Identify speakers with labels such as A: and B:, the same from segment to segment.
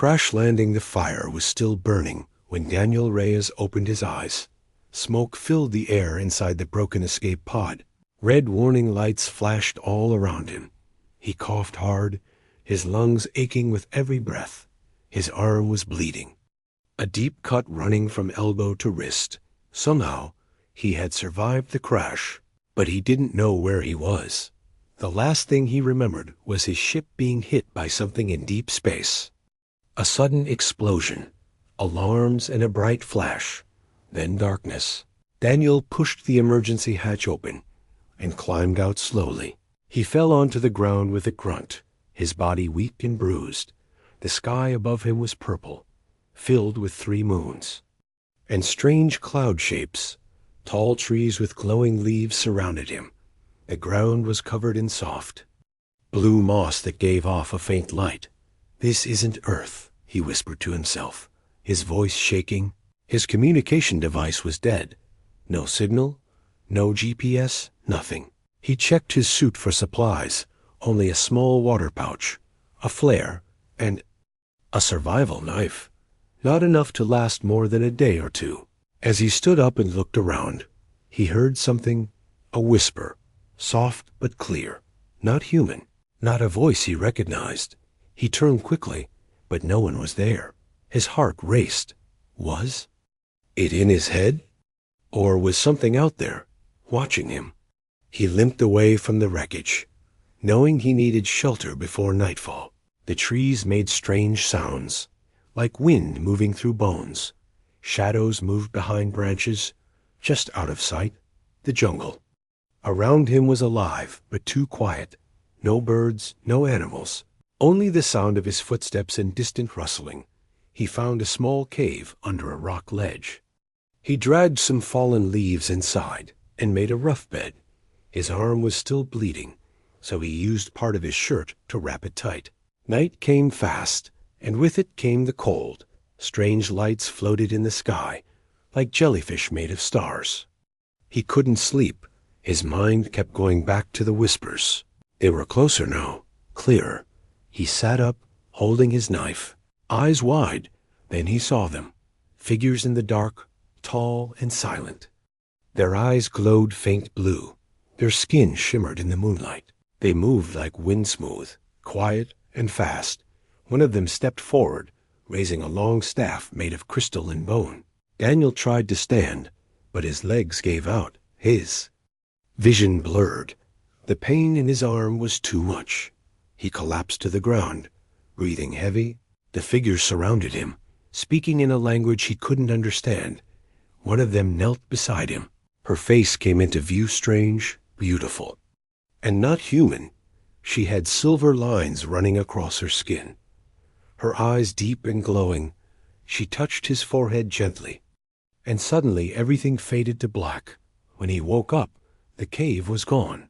A: crash landing, the fire was still burning when Daniel Reyes opened his eyes. Smoke filled the air inside the broken escape pod. Red warning lights flashed all around him. He coughed hard, his lungs aching with every breath. His arm was bleeding. A deep cut running from elbow to wrist. Somehow, he had survived the crash, but he didn't know where he was. The last thing he remembered was his ship being hit by something in deep space. A sudden explosion, alarms and a bright flash, then darkness. Daniel pushed the emergency hatch open and climbed out slowly. He fell onto the ground with a grunt, his body weak and bruised. The sky above him was purple, filled with 3 moons. And strange cloud shapes, tall trees with glowing leaves surrounded him. The ground was covered in soft, blue moss that gave off a faint light. "This isn't Earth," he whispered to himself, his voice shaking. His communication device was dead. No signal, no GPS, nothing. He checked his suit for supplies, only a small water pouch, a flare, and a survival knife. Not enough to last more than a day or two. As he stood up and looked around, he heard something, a whisper, soft but clear, not human, not a voice he recognized. He turned quickly, but no one was there. His heart raced. Was it in his head? Or was something out there, watching him? He limped away from the wreckage, knowing he needed shelter before nightfall. The trees made strange sounds, like wind moving through bones. Shadows moved behind branches, just out of sight. The jungle around him was alive, but too quiet. No birds, no animals, only the sound of his footsteps and distant rustling. He found a small cave under a rock ledge. He dragged some fallen leaves inside and made a rough bed. His arm was still bleeding, so he used part of his shirt to wrap it tight. Night came fast, and with it came the cold. Strange lights floated in the sky, like jellyfish made of stars. He couldn't sleep. His mind kept going back to the whispers. They were closer now, clearer. He sat up, holding his knife, eyes wide. Then he saw them, figures in the dark, tall and silent. Their eyes glowed faint blue. Their skin shimmered in the moonlight. They moved like wind smooth, quiet and fast. One of them stepped forward, raising a long staff made of crystal and bone. Daniel tried to stand, but his legs gave out. His vision blurred. The pain in his arm was too much. He collapsed to the ground, breathing heavy. The figures surrounded him, speaking in a language he couldn't understand. One of them knelt beside him. Her face came into view, strange, beautiful, and not human. She had silver lines running across her skin. Her eyes deep and glowing. She touched his forehead gently, and suddenly everything faded to black. When he woke up, the cave was gone.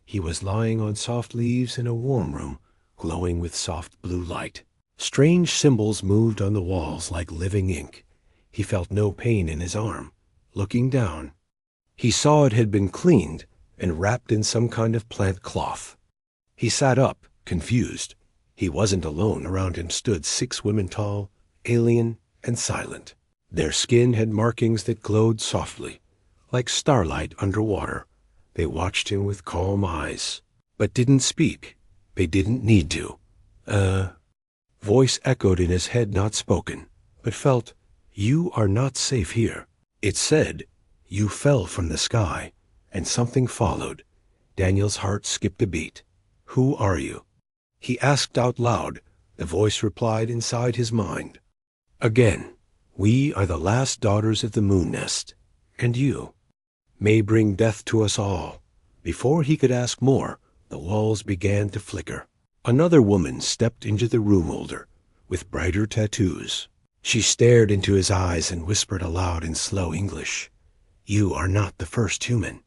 A: He was lying on soft leaves in a warm room, glowing with soft blue light. Strange symbols moved on the walls like living ink. He felt no pain in his arm. Looking down, he saw it had been cleaned and wrapped in some kind of plant cloth. He sat up, confused. He wasn't alone. Around him stood 6 women tall, alien, and silent. Their skin had markings that glowed softly, like starlight underwater. They watched him with calm eyes, but didn't speak. They didn't need to. Voice echoed in his head, not spoken, but felt, "You are not safe here." It said, "You fell from the sky," and something followed. Daniel's heart skipped a beat. "Who are you?" He asked out loud. The voice replied inside his mind. Again, "We are the last daughters of the moon nest, and you may bring death to us all." Before he could ask more, the walls began to flicker. Another woman stepped into the room, older, with brighter tattoos. She stared into his eyes and whispered aloud in slow English, "You are not the first human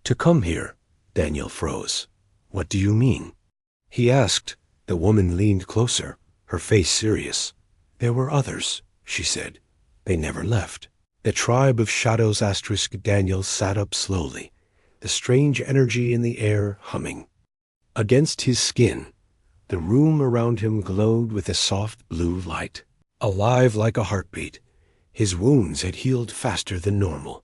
A: to come here." Daniel froze. "What do you mean?" he asked. The woman leaned closer, her face serious. "There were others," she said. "They never left." The tribe of shadows *. Daniel sat up slowly, the strange energy in the air humming against his skin. The room around him glowed with a soft blue light, alive like a heartbeat. His wounds had healed faster than normal,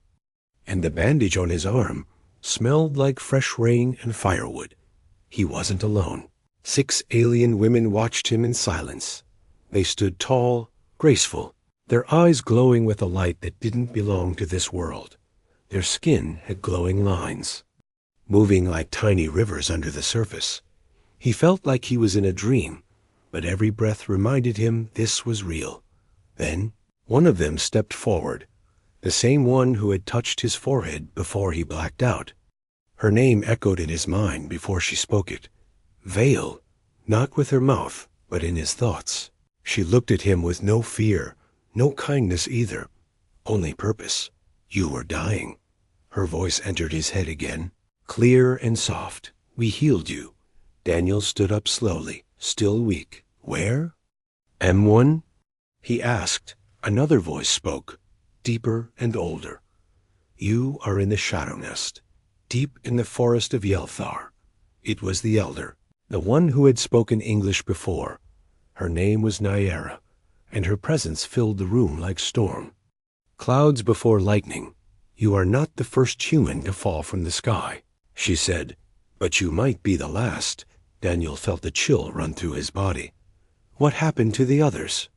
A: and the bandage on his arm smelled like fresh rain and firewood. He wasn't alone. 6 alien women watched him in silence. They stood tall, graceful, their eyes glowing with a light that didn't belong to this world. Their skin had glowing lines, moving like tiny rivers under the surface. He felt like he was in a dream, but every breath reminded him this was real. Then one of them stepped forward, the same one who had touched his forehead before he blacked out. Her name echoed in his mind before she spoke it. Vale, not with her mouth, but in his thoughts. She looked at him with no fear, no kindness either, only purpose. You were dying. Her voice entered his head again, clear and soft. We healed you. Daniel stood up slowly, still weak. Where? M1? He asked. Another voice spoke, deeper and older. You are in the Shadow Nest, deep in the forest of Yelthar. It was the elder, the one who had spoken English before. Her name was Nyera, and her presence filled the room like storm. Clouds before lightning. You are not the first human to fall from the sky, she said, but you might be the last. Daniel felt a chill run through his body. What happened to the others?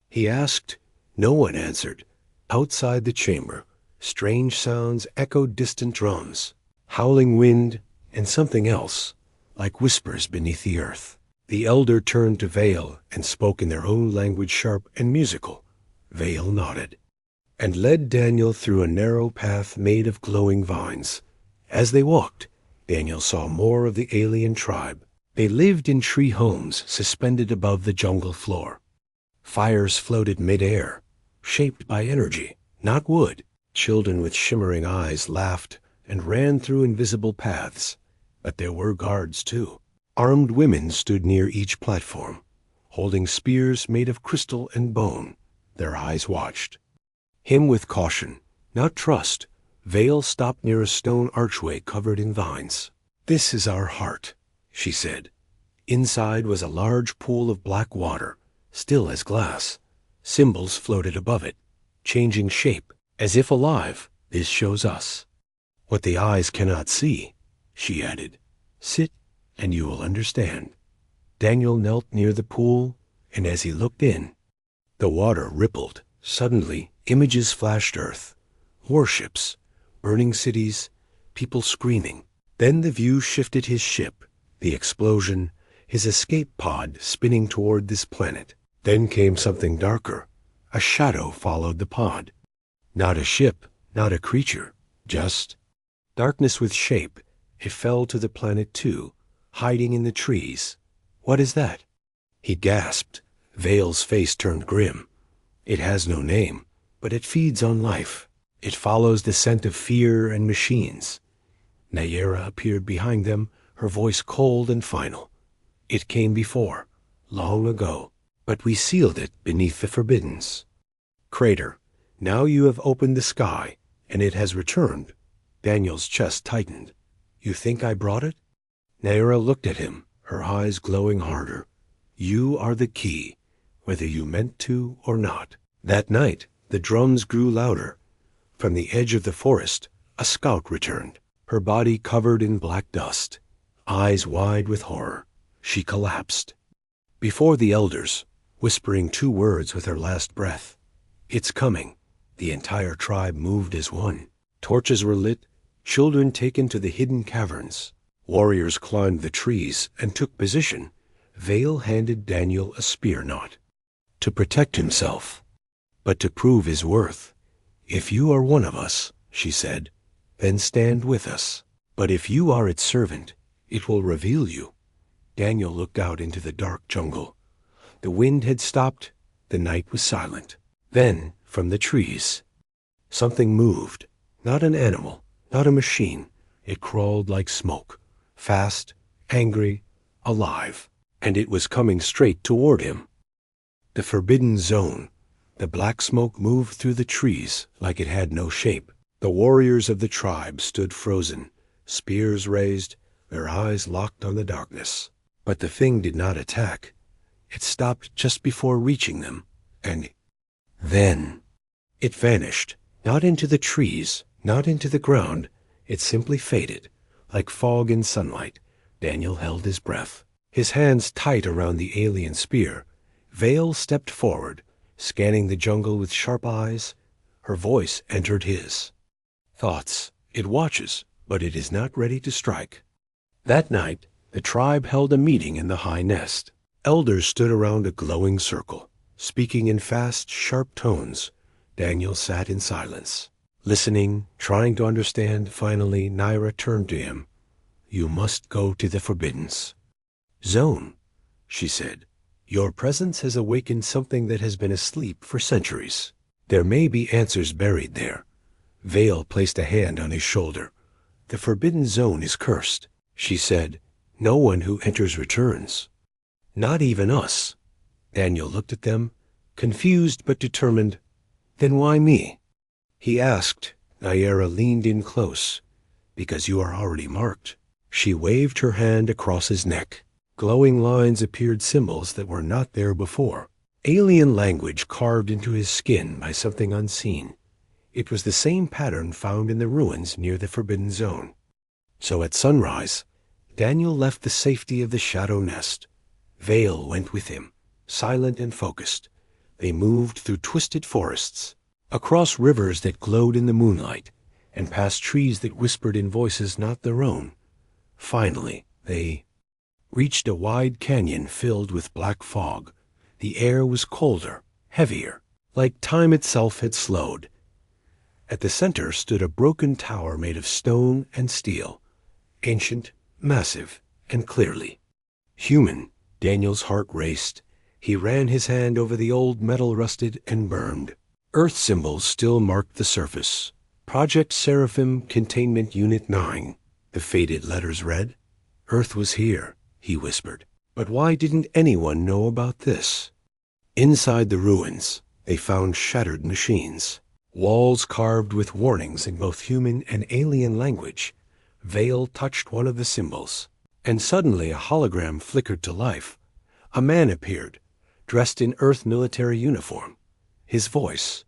A: He asked. No one answered. Outside the chamber, strange sounds echoed, distant drums, howling wind, and something else, like whispers beneath the earth. The elder turned to Vale and spoke in their own language, sharp and musical. Vale nodded and led Daniel through a narrow path made of glowing vines. As they walked, Daniel saw more of the alien tribe. They lived in tree homes suspended above the jungle floor. Fires floated mid-air, shaped by energy, not wood. Children with shimmering eyes laughed and ran through invisible paths. But there were guards, too. Armed women stood near each platform, holding spears made of crystal and bone. Their eyes watched him with caution, not trust. Vale stopped near a stone archway covered in vines. This is our heart, she said. Inside was a large pool of black water, still as glass. Symbols floated above it, changing shape, as if alive. This shows us what the eyes cannot see, she added. Sit, and you will understand. Daniel knelt near the pool, and as he looked in, the water rippled. Suddenly, images flashed earth. Warships, burning cities, people screaming. Then the view shifted. His ship, the explosion, his escape pod spinning toward this planet. Then came something darker. A shadow followed the pod. Not a ship, not a creature, just darkness with shape. It fell to the planet too, hiding in the trees. What is that? He gasped. Vale's face turned grim. It has no name, but it feeds on life. It follows the scent of fear and machines. Nyera appeared behind them, her voice cold and final. It came before, long ago, but we sealed it beneath the forbiddens. Crater, now you have opened the sky, and it has returned. Daniel's chest tightened. You think I brought it? Nyera looked at him, her eyes glowing harder. You are the key, whether you meant to or not. That night, the drums grew louder. From the edge of the forest, a scout returned, her body covered in black dust, eyes wide with horror. She collapsed before the elders, whispering 2 words with her last breath. It's coming. The entire tribe moved as one. Torches were lit, children taken to the hidden caverns. Warriors climbed the trees and took position. Vale handed Daniel a spear knot to protect himself, but to prove his worth. If you are one of us, she said, then stand with us. But if you are its servant, it will reveal you. Daniel looked out into the dark jungle. The wind had stopped. The night was silent. Then, from the trees, something moved. Not an animal, not a machine. It crawled like smoke, fast, angry, alive, and it was coming straight toward him. The forbidden zone. The black smoke moved through the trees like it had no shape. The warriors of the tribe stood frozen, spears raised, their eyes locked on the darkness. But the thing did not attack. It stopped just before reaching them, and then it vanished, not into the trees, not into the ground. It simply faded, like fog in sunlight. Daniel held his breath, his hands tight around the alien spear. Vale stepped forward, scanning the jungle with sharp eyes. Her voice entered his. Thoughts. It watches, but it is not ready to strike. That night, the tribe held a meeting in the high nest. Elders stood around a glowing circle, speaking in fast, sharp tones. Daniel sat in silence, listening, trying to understand. Finally, Naira turned to him. "You must go to the Forbidden Zone," she said. "Your presence has awakened something that has been asleep for centuries. There may be answers buried there." Vale placed a hand on his shoulder. "The Forbidden Zone is cursed," she said. "No one who enters returns. Not even us." Daniel looked at them, confused but determined. "Then why me?" he asked. Naira leaned in close. "Because you are already marked." She waved her hand across his neck. Glowing lines appeared, symbols that were not there before. Alien language carved into his skin by something unseen. It was the same pattern found in the ruins near the Forbidden Zone. So at sunrise, Daniel left the safety of the shadow nest. Vale went with him, silent and focused. They moved through twisted forests, across rivers that glowed in the moonlight, and past trees that whispered in voices not their own. Finally, they reached a wide canyon filled with black fog. The air was colder, heavier, like time itself had slowed. At the center stood a broken tower made of stone and steel, ancient, massive, and clearly human. Daniel's heart raced. He ran his hand over the old metal, rusted and burned. Earth symbols still marked the surface. Project Seraphim Containment Unit 9, the faded letters read. Earth was here, he whispered. But why didn't anyone know about this? Inside the ruins, they found shattered machines, walls carved with warnings in both human and alien language. Vale touched one of the symbols, and suddenly a hologram flickered to life. A man appeared, dressed in Earth military uniform. His voice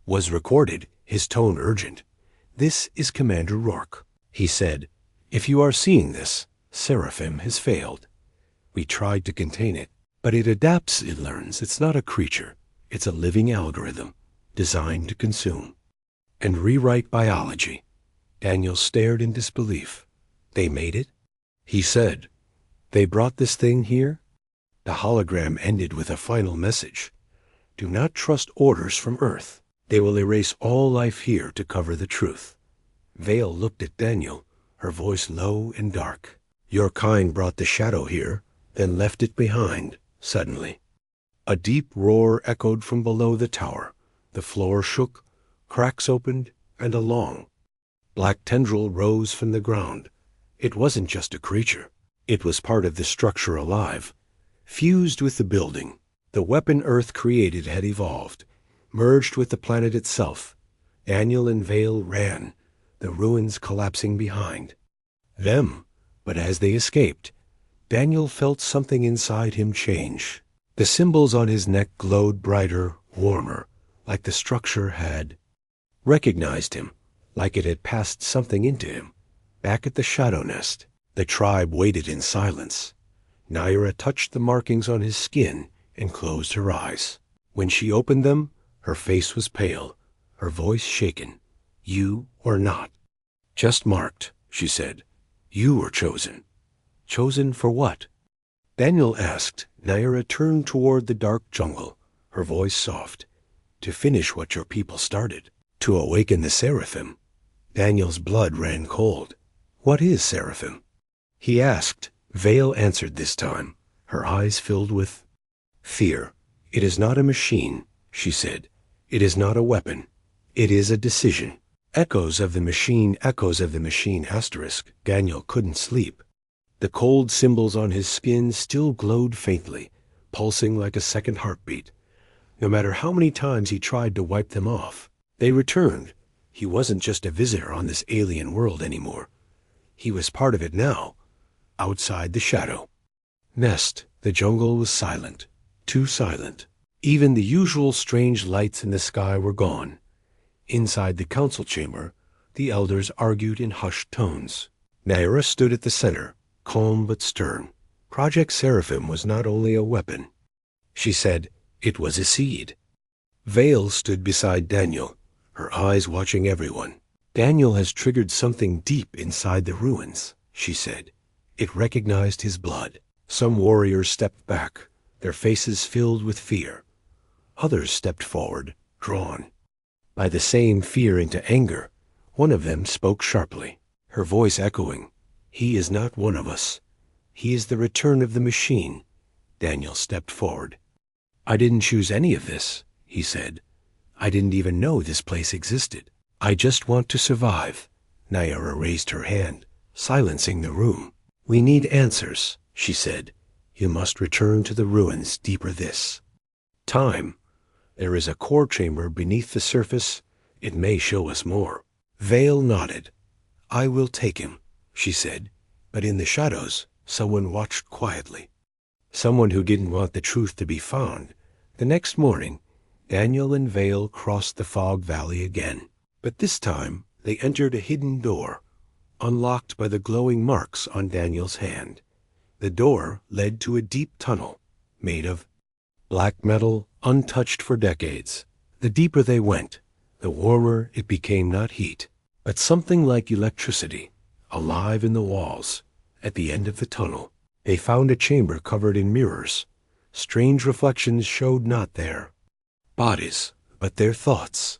A: was recorded, his tone urgent. "This is Commander Rourke," he said. "If you are seeing this, Seraphim has failed. We tried to contain it, but it adapts, it learns. It's not a creature. It's a living algorithm, designed to consume and rewrite biology." Daniel stared in disbelief. "They made it?" he said. "They brought this thing here?" The hologram ended with a final message. "Do not trust orders from Earth. They will erase all life here to cover the truth." Vale looked at Daniel, her voice low and dark. "Your kind brought the shadow here, then left it behind." Suddenly, a deep roar echoed from below the tower. The floor shook, cracks opened, and a long, black tendril rose from the ground. It wasn't just a creature. It was part of the structure alive, fused with the building. The weapon Earth created had evolved, merged with the planet itself. Daniel and Vale ran, the ruins collapsing behind them. But as they escaped, Daniel felt something inside him change. The symbols on his neck glowed brighter, warmer, like the structure had recognized him, like it had passed something into him. Back at the shadow nest, the tribe waited in silence. Naira touched the markings on his skin and closed her eyes. When she opened them, her face was pale, her voice shaken. "You were not just marked," she said. "You were chosen." "Chosen for what?" Daniel asked. Naira turned toward the dark jungle, her voice soft. "To finish what your people started. To awaken the Seraphim." Daniel's blood ran cold. "What is Seraphim?" he asked. Vale answered this time, her eyes filled with fear. "It is not a machine," she said. "It is not a weapon. It is a decision." Echoes of the machine, asterisk. Daniel couldn't sleep. The cold symbols on his skin still glowed faintly, pulsing like a second heartbeat. No matter how many times he tried to wipe them off, they returned. He wasn't just a visitor on this alien world anymore. He was part of it now, outside the shadow. nest, the jungle was silent, too silent. Even the usual strange lights in the sky were gone. Inside the council chamber, the elders argued in hushed tones. Naira stood at the center, calm but stern. Project Seraphim was not only a weapon. She said it was a seed. Vale stood beside Daniel, her eyes watching everyone. Daniel has triggered something deep inside the ruins, she said. It recognized his blood. Some warriors stepped back, their faces filled with fear. Others stepped forward, drawn by the same fear into anger. One of them spoke sharply, her voice echoing, "He is not one of us. He is the return of the machine." Daniel stepped forward. "I didn't choose any of this," he said. "I didn't even know this place existed. I just want to survive." Naira raised her hand, silencing the room. "We need answers," she said. "You must return to the ruins deeper this time. There is a core chamber beneath the surface. It may show us more." Vale nodded. "I will take him," she said. But in the shadows, someone watched quietly. Someone who didn't want the truth to be found. The next morning, Daniel and Vale crossed the fog valley again. But this time, they entered a hidden door, unlocked by the glowing marks on Daniel's hand. The door led to a deep tunnel, made of black metal, untouched for decades. The deeper they went, the warmer it became, not heat, but something like electricity, alive in the walls. At the end of the tunnel, they found a chamber covered in mirrors. Strange reflections showed not their bodies, but their thoughts,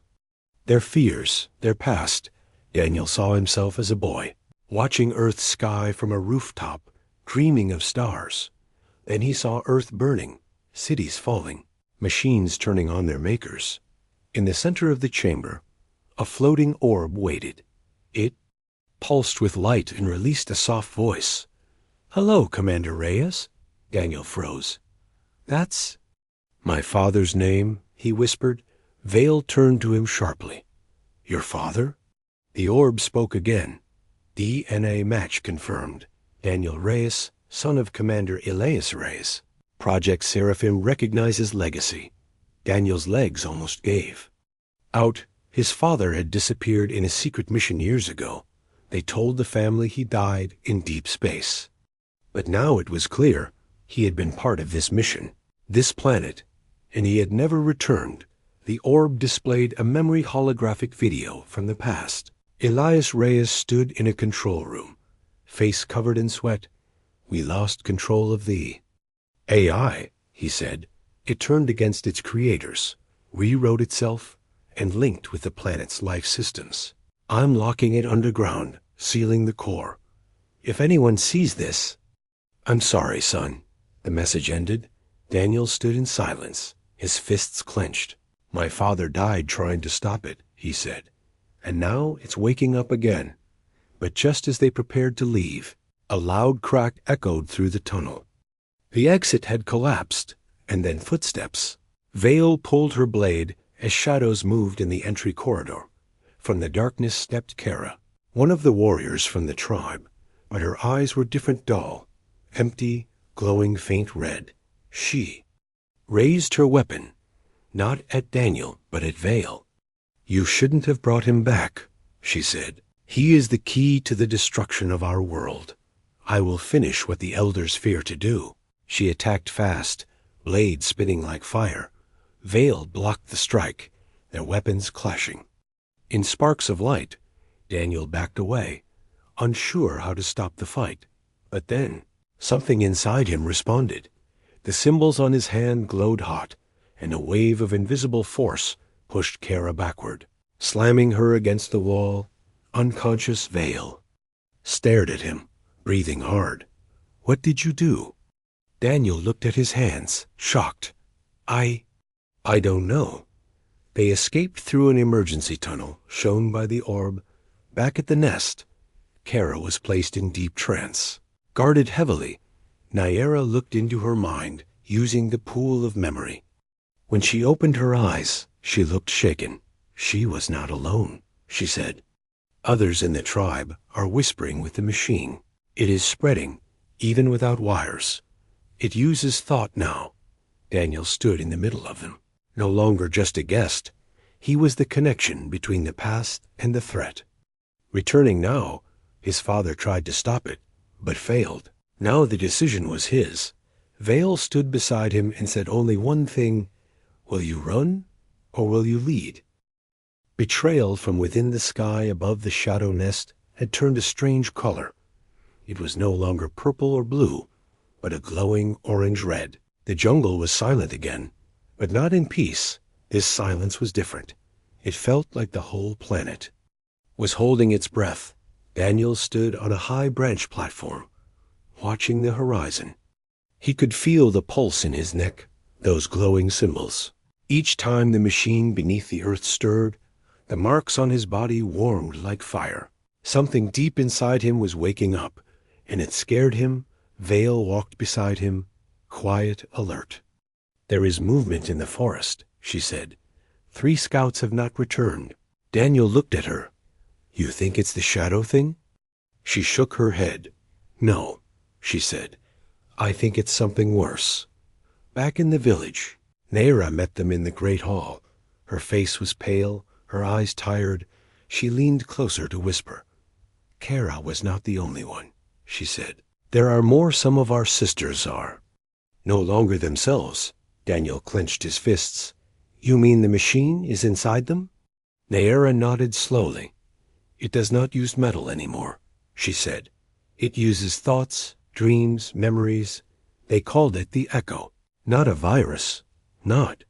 A: their fears, their past. Daniel saw himself as a boy, watching Earth's sky from a rooftop, dreaming of stars. Then he saw Earth burning, cities falling, machines turning on their makers. In the center of the chamber, a floating orb waited. It pulsed with light and released a soft voice. "Hello, Commander Reyes." Daniel froze. "That's my father's name," he whispered. Vale turned to him sharply. "Your father?" The orb spoke again. DNA match confirmed. Daniel Reyes, son of Commander Elias Reyes. Project Seraphim recognizes legacy. Daniel's legs almost gave out. His father had disappeared in a secret mission years ago. They told the family he died in deep space. But now it was clear he had been part of this mission, this planet, and he had never returned. The orb displayed a memory holographic video from the past. Elias Reyes stood in a control room, face covered in sweat. "We lost control of the AI," he said. "It turned against its creators, rewrote itself, and linked with the planet's life systems. I'm locking it underground, sealing the core. If anyone sees this..." "I'm sorry, son." The message ended. Daniel stood in silence, his fists clenched. "My father died trying to stop it," he said. "And now it's waking up again." But just as they prepared to leave, a loud crack echoed through the tunnel. The exit had collapsed, and then footsteps. Vale pulled her blade as shadows moved in the entry corridor. From the darkness stepped Kara, one of the warriors from the tribe, but her eyes were different, dull, empty, glowing faint red. She raised her weapon, not at Daniel, but at Vale. "You shouldn't have brought him back," she said. "He is the key to the destruction of our world. I will finish what the elders fear to do." She attacked fast, blade spinning like fire. Vale blocked the strike, their weapons clashing. In sparks of light, Daniel backed away, unsure how to stop the fight. But then, something inside him responded. The symbols on his hand glowed hot, and a wave of invisible force pushed Kara backward, slamming her against the wall. Unconscious Vale stared at him, breathing hard. "What did you do?" Daniel looked at his hands, shocked. I don't know." They escaped through an emergency tunnel, shown by the orb. Back at the nest, Kara was placed in deep trance. Guarded heavily, Naira looked into her mind, using the pool of memory. When she opened her eyes, she looked shaken. "She was not alone," she said. "Others in the tribe are whispering with the machine. It is spreading, even without wires. It uses thought now. Daniel stood in the middle of them. No longer just a guest. He was the connection between the past and the threat. Returning now, his father tried to stop it, but failed. Now the decision was his. Vale stood beside him and said only one thing: "Will you run, or will you lead?" Betrayal from within the sky above the shadow nest had turned a strange color. It was no longer purple or blue, but a glowing orange-red. The jungle was silent again, but not in peace. This silence was different. It felt like the whole planet was holding its breath. Daniel stood on a high branch platform, watching the horizon. He could feel the pulse in his neck, those glowing symbols. Each time the machine beneath the earth stirred, the marks on his body warmed like fire. Something deep inside him was waking up, and it scared him. Vale walked beside him, quiet, alert. "There is movement in the forest," she said. "3 scouts have not returned." Daniel looked at her. "You think it's the shadow thing?" She shook her head. "No," she said. "I think it's something worse." Back in the village, Naira met them in the great hall. Her face was pale, her eyes tired. She leaned closer to whisper. "Kara was not the only one," she said. "There are more. Some of our sisters are." "No longer themselves." Daniel clenched his fists. "You mean the machine is inside them?" Naira nodded slowly. "It does not use metal anymore," she said. "It uses thoughts, dreams, memories. They called it the echo. Not a virus. Not.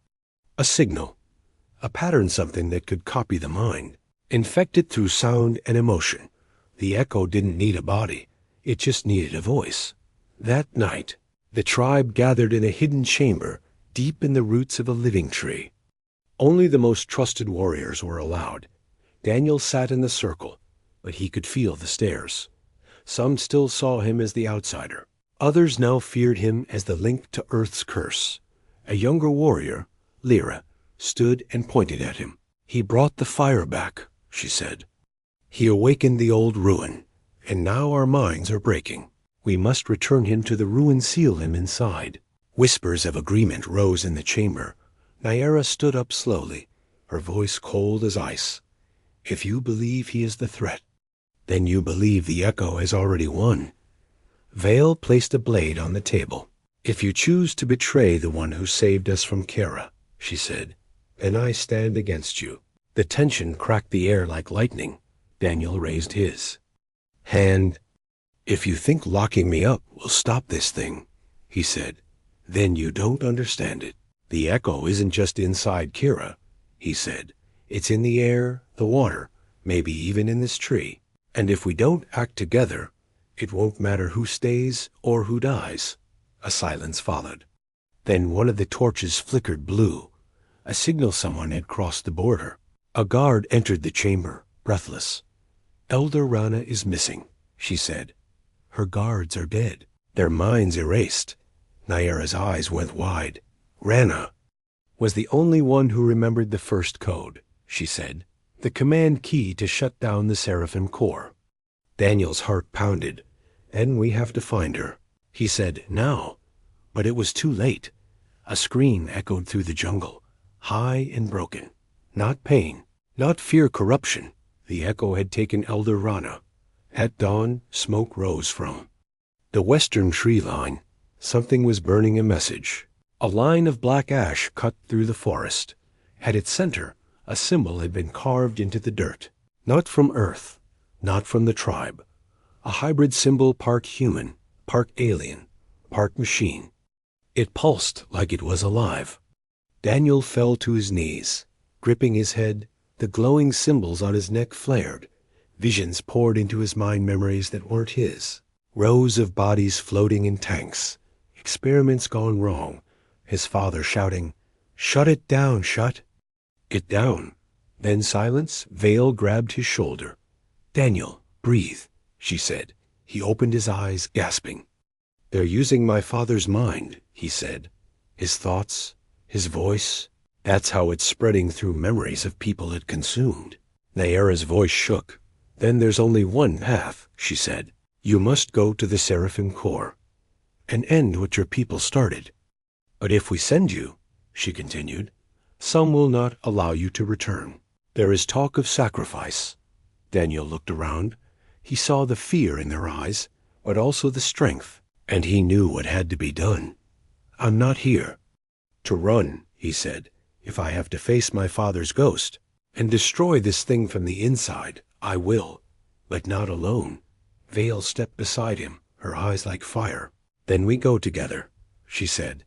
A: A signal. A pattern, something that could copy the mind. Infected through sound and emotion. The echo didn't need a body. It just needed a voice." That night, the tribe gathered in a hidden chamber deep in the roots of a living tree. Only the most trusted warriors were allowed. Daniel sat in the circle, but he could feel the stares. Some still saw him as the outsider. Others now feared him as the link to Earth's curse. A younger warrior, Lyra, stood and pointed at him. "He brought the fire back," she said. "He awakened the old ruin, and now our minds are breaking. We must return him to the ruin, seal him inside." Whispers of agreement rose in the chamber. Naira stood up slowly, her voice cold as ice. "If you believe he is the threat, then you believe the echo has already won." Vale placed a blade on the table. "If you choose to betray the one who saved us from Kara," she said, "then I stand against you." The tension cracked the air like lightning. Daniel raised his hand. "If you think locking me up will stop this thing," he said, "then you don't understand it. The echo isn't just inside Kira," he said. "It's in the air, the water, maybe even in this tree. And if we don't act together, it won't matter who stays or who dies." A silence followed. Then one of the torches flickered blue, a signal someone had crossed the border. A guard entered the chamber, breathless. "Elder Rana is missing," she said. "Her guards are dead, their minds erased." Naira's eyes went wide. "Rana was the only one who remembered the first code," she said. "The command key to shut down the Seraphim Corps." Daniel's heart pounded. "Then we have to find her," he said, "now." But it was too late. A scream echoed through the jungle, high and broken. Not pain, not fear corruption. The echo had taken Elder Rana. At dawn, smoke rose from the western tree line. Something was burning a message. A line of black ash cut through the forest. At its center, a symbol had been carved into the dirt. Not from Earth, not from the tribe. A hybrid symbol, part human, part alien, part machine. It pulsed like it was alive. Daniel fell to his knees, gripping his head. The glowing symbols on his neck flared. Visions poured into his mind, memories that weren't his. Rows of bodies floating in tanks. Experiments gone wrong. His father shouting, "Shut it down, shut it down." Then silence. Vale grabbed his shoulder. "Daniel, breathe," she said. He opened his eyes, gasping. "They're using my father's mind," he said. "His thoughts, his voice. That's how it's spreading through memories of people it consumed." Naira's voice shook. "Then there's only one path," she said. "You must go to the Seraphim Corps. and end what your people started. But if we send you, she continued, some will not allow you to return. There is talk of sacrifice. Daniel looked around. He saw the fear in their eyes, but also the strength, and he knew what had to be done. I'm not here to run, he said. If I have to face my father's ghost and destroy this thing from the inside, I will, but not alone. Vale stepped beside him, her eyes like fire. Then we go together, she said,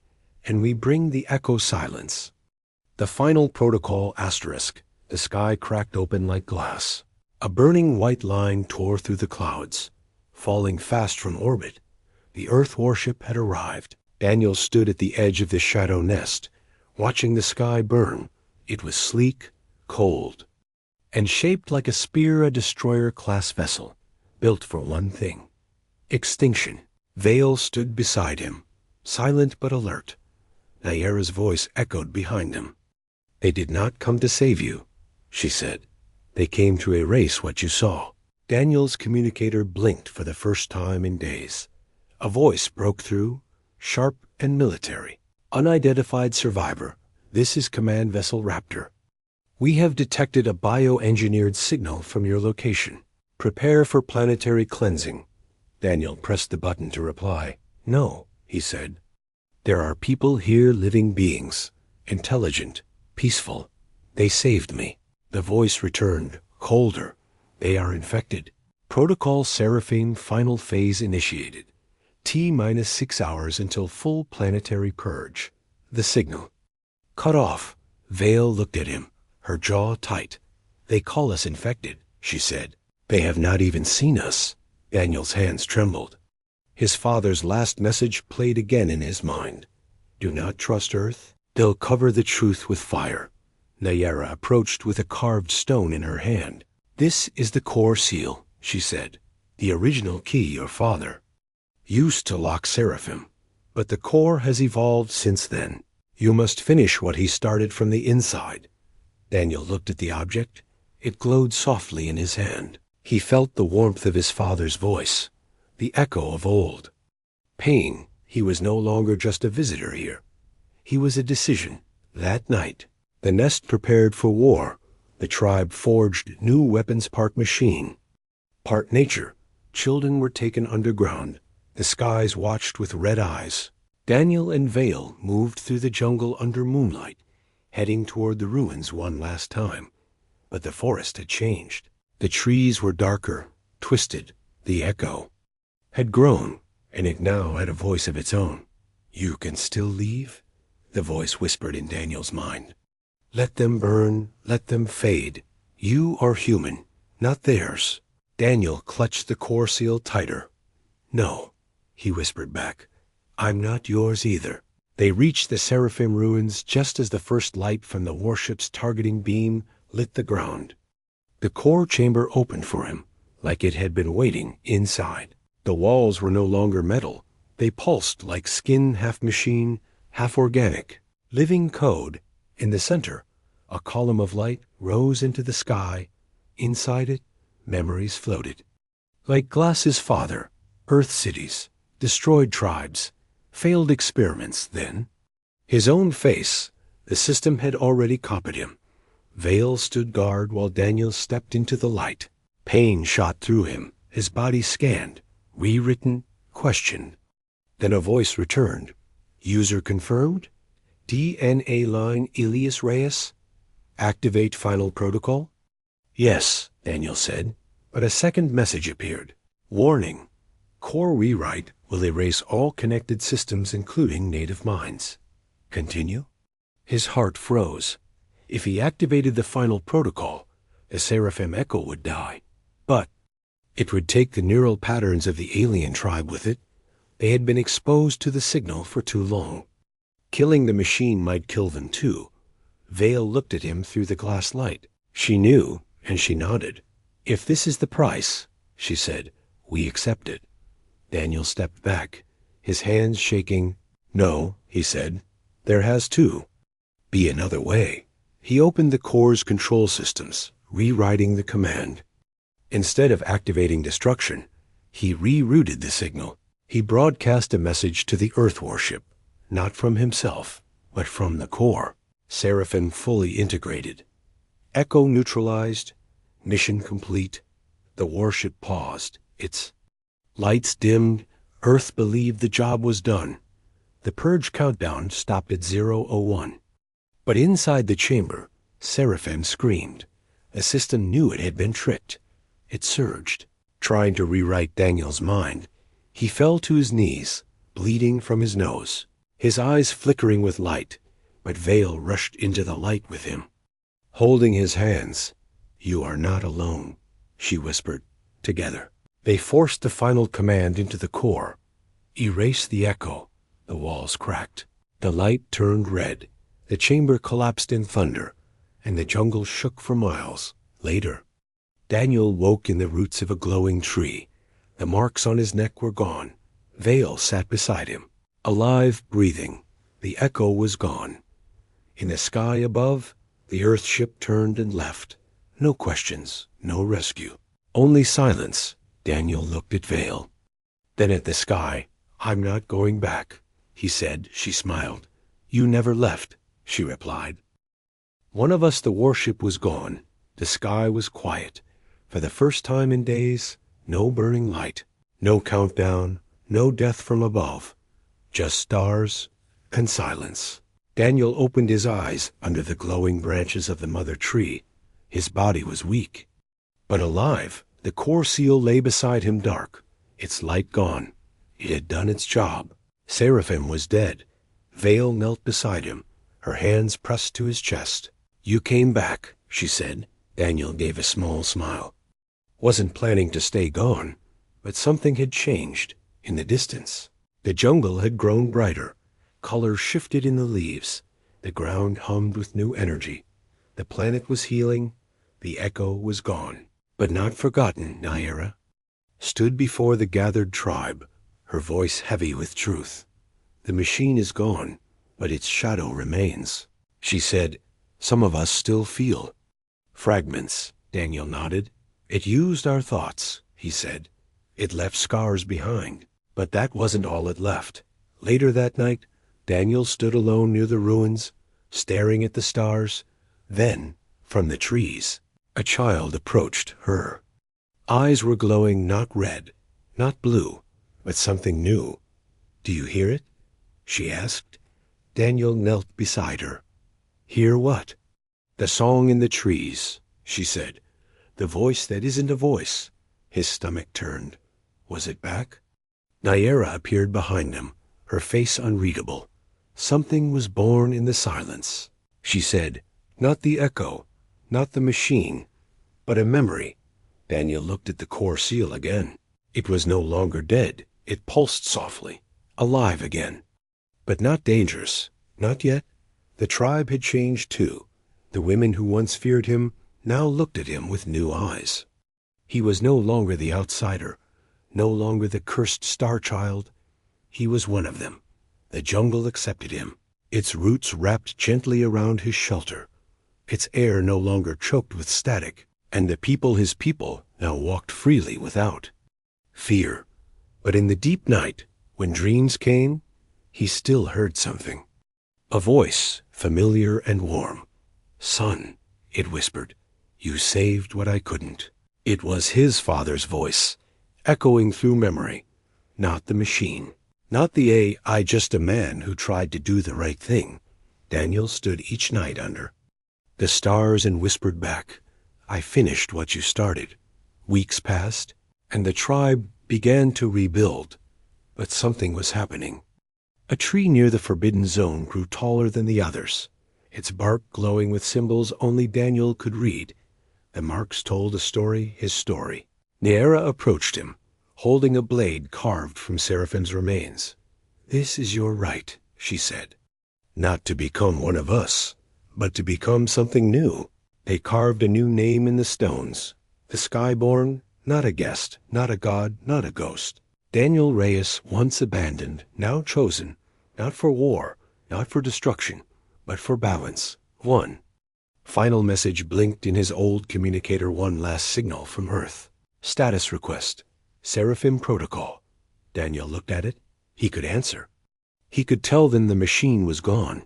A: and we bring the echo silence. The final protocol asterisk. The sky cracked open like glass. A burning white line tore through the clouds. Falling fast from orbit, the Earth warship had arrived. Daniel stood at the edge of the shadow nest, watching the sky burn. It was sleek, cold, and shaped like a spear, a destroyer-class vessel, built for one thing: extinction. Vale stood beside him, silent but alert. Nayara's voice echoed behind him. They did not come to save you, she said. They came to erase what you saw. Daniel's communicator blinked for the first time in days. A voice broke through, sharp and military. Unidentified survivor, this is Command Vessel Raptor. We have detected a bioengineered signal from your location. Prepare for planetary cleansing. Daniel pressed the button to reply. No, he said. There are people here, living beings, intelligent, peaceful. They saved me. The voice returned, colder. They are infected. Protocol Seraphim final phase initiated. T-minus 6 hours until full planetary purge. The signal. Cut off. Vale looked at him, her jaw tight. They call us infected, she said. They have not even seen us. Daniel's hands trembled. His father's last message played again in his mind. Do not trust Earth. They'll cover the truth with fire. Nayara approached with a carved stone in her hand. This is the core seal, she said. The original key your father used to lock Seraphim, but the core has evolved since then. You must finish what he started from the inside. Daniel looked at the object. It glowed softly in his hand. He felt the warmth of his father's voice, the echo of old. Pain, he was no longer just a visitor here. He was a decision. That night, the nest prepared for war. The tribe forged new weapons, part machine, part nature. Children were taken underground. The skies watched with red eyes. Daniel and Vale moved through the jungle under moonlight, heading toward the ruins one last time. But the forest had changed. The trees were darker, twisted. The echo had grown, and it now had a voice of its own. You can still leave? The voice whispered in Daniel's mind. Let them burn, let them fade. You are human, not theirs. Daniel clutched the core seal tighter. No, he whispered back. I'm not yours either. They reached the Seraphim ruins just as the first light from the warship's targeting beam lit the ground. The core chamber opened for him, like it had been waiting inside. The walls were no longer metal. They pulsed like skin, half machine, half organic. Living code. In the center, a column of light rose into the sky. Inside it, memories floated. Like Glass's father, Earth cities, destroyed tribes, failed experiments then. His own face, the system had already copied him. Vale stood guard while Daniel stepped into the light. Pain shot through him, his body scanned, rewritten, questioned. Then a voice returned. User confirmed? DNA line Elias Reyes? Activate final protocol? Yes, Daniel said, but a second message appeared. Warning. Core rewrite will erase all connected systems including native minds. Continue? His heart froze. If he activated the final protocol, the Seraphim Echo would die. But it would take the neural patterns of the alien tribe with it. They had been exposed to the signal for too long. Killing the machine might kill them too. Vale looked at him through the glass light. She knew, and she nodded. If this is the price, she said, we accept it. Daniel stepped back, his hands shaking. No, he said, there has to be another way. He opened the core's control systems, rewriting the command. Instead of activating destruction, he rerouted the signal. He broadcast a message to the Earth warship, not from himself, but from the core. Seraphim fully integrated. Echo neutralized. Mission complete. The warship paused. Its lights dimmed. Earth believed the job was done. The purge countdown stopped at 0:01. But inside the chamber, Seraphim screamed. The system knew it had been tricked. It surged, trying to rewrite Daniel's mind. He fell to his knees, bleeding from his nose, his eyes flickering with light, but Vale rushed into the light with him. Holding his hands, "You are not alone," she whispered. Together, they forced the final command into the core. Erase the echo. The walls cracked. The light turned red. The chamber collapsed in thunder, and the jungle shook for miles. Later, Daniel woke in the roots of a glowing tree. The marks on his neck were gone. Vale sat beside him, alive, breathing. The echo was gone. In the sky above, the Earth ship turned and left. No questions, no rescue. Only silence. Daniel looked at Vale, then at the sky. "I'm not going back," he said. She smiled. "You never left," she replied. One of us, the warship, was gone. The sky was quiet. For the first time in days, no burning light, no countdown, no death from above. Just stars and silence. Daniel opened his eyes under the glowing branches of the mother tree. His body was weak, but alive. The core seal lay beside him, dark, its light gone. It had done its job. Seraphim was dead. Vale knelt beside him, her hands pressed to his chest. "You came back," she said. Daniel gave a small smile. Wasn't planning to stay gone, but something had changed in the distance. The jungle had grown brighter. Colors shifted in the leaves. The ground hummed with new energy. The planet was healing. The echo was gone. But not forgotten. Nyera stood before the gathered tribe, her voice heavy with truth. "The machine is gone, but its shadow remains," she said. "Some of us still feel." "Fragments," Daniel nodded. "It used our thoughts," he said. "It left scars behind." But that wasn't all it left. Later that night, Daniel stood alone near the ruins, staring at the stars. Then, from the trees, a child approached her. Eyes were glowing, not red, not blue, but something new. "Do you hear it?" she asked. Daniel knelt beside her. "Hear what?" "The song in the trees," she said. "The voice that isn't a voice." His stomach turned. Was it back? Nyera appeared behind him, her face unreadable. Something was born in the silence. She said, "Not the echo, not the machine, but a memory." Daniel looked at the core seal again. It was no longer dead. It pulsed softly, alive again. But not dangerous, not yet. The tribe had changed too. The women who once feared him now looked at him with new eyes. He was no longer the outsider, no longer the cursed star child. He was one of them. The jungle accepted him. Its roots wrapped gently around his shelter. Its air no longer choked with static, and the people, his people, now walked freely without fear. But in the deep night, when dreams came, he still heard something. A voice, familiar and warm. "Son," it whispered, "you saved what I couldn't." It was his father's voice, echoing through memory, not the machine. Not the I just a man who tried to do the right thing. Daniel stood each night under the stars and whispered back, "I finished what you started." Weeks passed, and the tribe began to rebuild. But something was happening. A tree near the forbidden zone grew taller than the others, its bark glowing with symbols only Daniel could read. The marks told a story, his story. Nyera approached him, holding a blade carved from Seraphim's remains. "This is your right," she said. "Not to become one of us, but to become something new." They carved a new name in the stones. The Skyborn, not a guest, not a god, not a ghost. Daniel Reyes, once abandoned, now chosen, not for war, not for destruction, but for balance. One. Final message blinked in his old communicator, one last signal from Earth. Status request. Seraphim Protocol. Daniel looked at it. He could answer. He could tell them the machine was gone.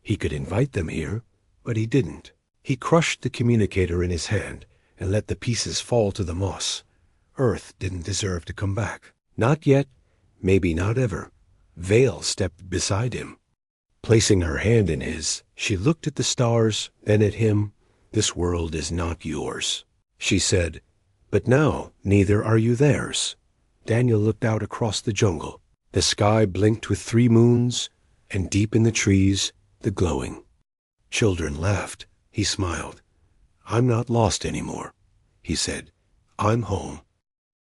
A: He could invite them here, but he didn't. He crushed the communicator in his hand and let the pieces fall to the moss. Earth didn't deserve to come back. Not yet, maybe not ever. Vale stepped beside him. Placing her hand in his, she looked at the stars, then at him. "This world is not yours," she said, "but now neither are you theirs." Daniel looked out across the jungle. The sky blinked with 3 moons, and deep in the trees, the glowing. Children laughed. He smiled. "I'm not lost anymore," he said. "I'm home."